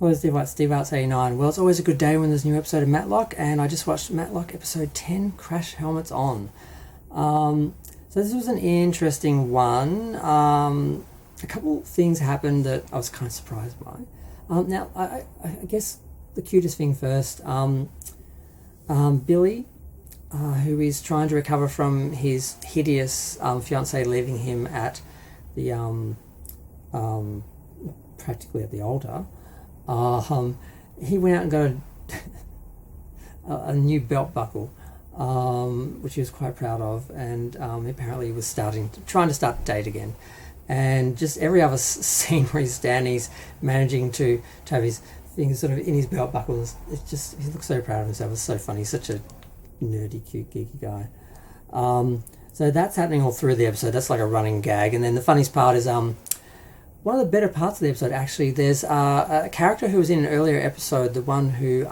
Hello, Steve Arts 89. Well, it's always a good day when there's a new episode of Matlock, and I just watched Matlock episode 10, Crash Helmets On. So this was an interesting one. A couple things happened that I was kind of surprised by. Now, I guess the cutest thing first, Billy, who is trying to recover from his hideous fiancée leaving him at the practically at the altar. He went out and got a new belt buckle, which he was quite proud of, and apparently he was trying to start the date again. And just every other scene where he's standing, he's managing to have his fingers sort of in his belt buckles. It's just, he looks so proud of himself. It's so funny. He's such a nerdy, cute, geeky guy. So that's happening all through the episode. That's like a running gag. And then the funniest part is one of the better parts of the episode, actually. There's a character who was in an earlier episode, the one who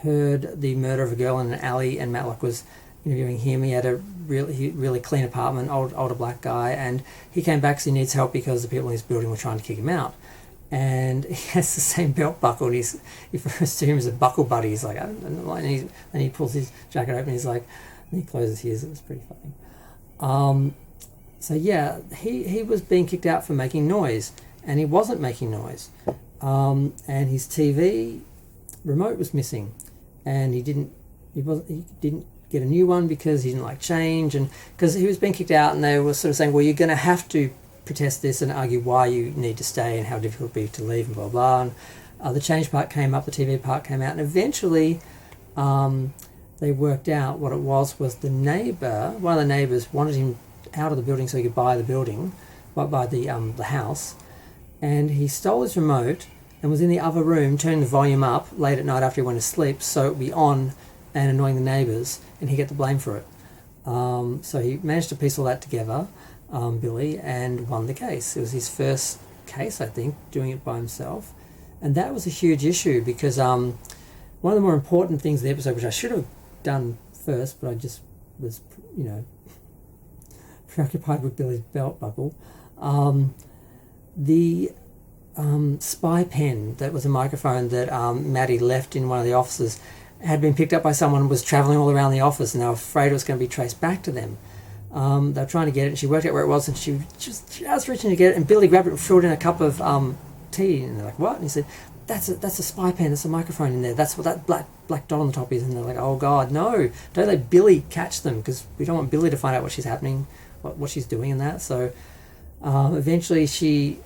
heard the murder of a girl in an alley, and Matlock was interviewing him. He had a really clean apartment, older black guy, and he came back because he needs help because the people in his building were trying to kick him out. And he has the same belt buckle, and he refers to him as a buckle buddy. He's like, I don't know, and he pulls his jacket open, and he's like, and he closes his. It was pretty funny. So yeah, he was being kicked out for making noise, and he wasn't making noise. And his TV remote was missing, and he didn't get a new one because he didn't like change, and because he was being kicked out, and they were sort of saying, well, you're going to have to protest this and argue why you need to stay and how difficult it will be to leave and blah blah. And the change part came up, the TV part came out, and eventually they worked out what it was the neighbour. One of the neighbours wanted him out of the building so he could buy the house, and he stole his remote and was in the other room turning the volume up late at night after he went to sleep so it would be on and annoying the neighbours, and he'd get the blame for it. So he managed to piece all that together, Billy, and won the case. It was his first case, I think, doing it by himself, and that was a huge issue because one of the more important things in the episode, which I should have done first, but I just was, preoccupied with Billy's belt buckle. The spy pen that was a microphone that Maddie left in one of the offices had been picked up by someone and was travelling all around the office, and they were afraid it was going to be traced back to them. They were trying to get it, and she worked out where it was, and she was just reaching to get it, and Billy grabbed it and threw it in a cup of tea, and they're like, what? And he said, that's a spy pen, that's a microphone in there, that's what that black dot on the top is. And they're like, oh God, no, don't let Billy catch them, because we don't want Billy to find out what she's happening, what she's doing in that. So eventually she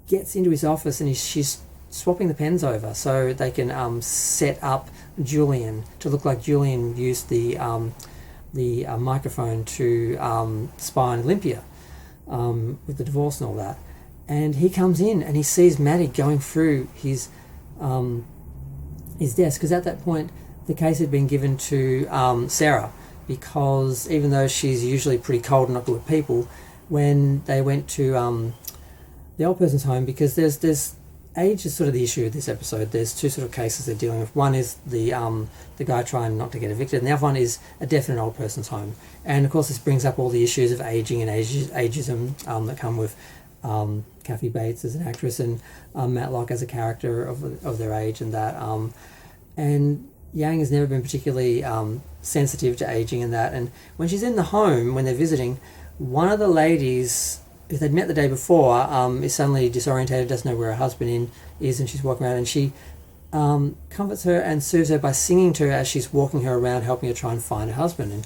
gets into his office, and she's swapping the pens over so they can set up Julian to look like Julian used the microphone to spy on Olympia with the divorce and all that. And he comes in and he sees Maddie going through his desk, because at that point the case had been given to Sarah, because even though she's usually pretty cold and not good with people, when they went to the old person's home, because there's age is sort of the issue of this episode. There's two sort of cases they're dealing with. One is the guy trying not to get evicted, and the other one is a deaf and old person's home. And of course this brings up all the issues of aging and ageism that come with Kathy Bates as an actress and Matlock as a character of their age, and that and Yang has never been particularly sensitive to aging and that. And when she's in the home, when they're visiting, one of the ladies who they'd met the day before is suddenly disorientated, doesn't know where her husband is, and she's walking around, and she comforts her and soothes her by singing to her as she's walking her around, helping her try and find her husband.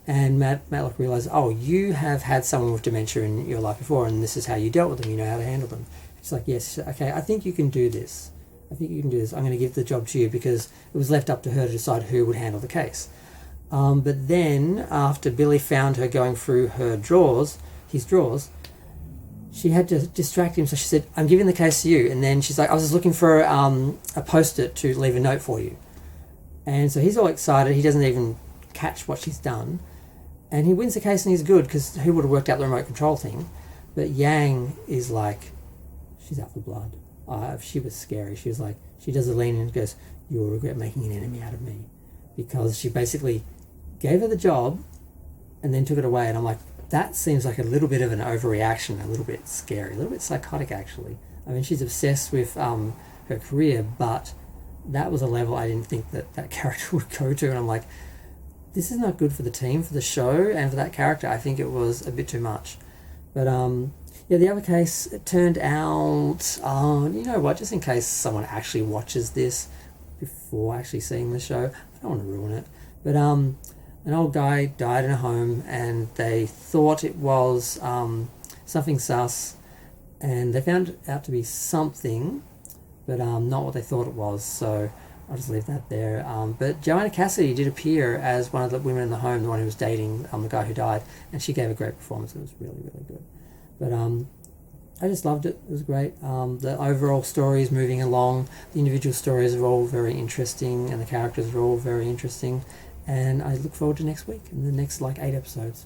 And Matlock realizes, oh, you have had someone with dementia in your life before, and this is how you dealt with them, you know how to handle them. She's like, yes, okay, I think you can do this. I'm going to give the job to you, because it was left up to her to decide who would handle the case. But then, after Billy found her going through his drawers, she had to distract him, so she said, I'm giving the case to you. And then she's like, I was just looking for a post-it to leave a note for you. And so he's all excited. He doesn't even catch what she's done. And he wins the case, and he's good, because who would have worked out the remote control thing? But Yang is like, she's out for blood. She was scary. She was like, she does a lean in and goes, you will regret making an enemy out of me. Because she basically gave her the job and then took it away. And I'm like, that seems like a little bit of an overreaction, a little bit scary, a little bit psychotic actually. I mean, she's obsessed with her career, but that was a level I didn't think that character would go to, and I'm like, this is not good for the team, for the show, and for that character. I think it was a bit too much. But yeah, the other case, it turned out, you know what, just in case someone actually watches this before actually seeing the show, I don't want to ruin it, but an old guy died in a home, and they thought it was something sus, and they found it out to be something, but not what they thought it was, so I'll just leave that there. But Joanna Cassidy did appear as one of the women in the home, the one who was dating the guy who died, and she gave a great performance. It was really, really good. But I just loved it. It was great. The overall story is moving along. The individual stories are all very interesting, and the characters are all very interesting. And I look forward to next week and the next 8 episodes.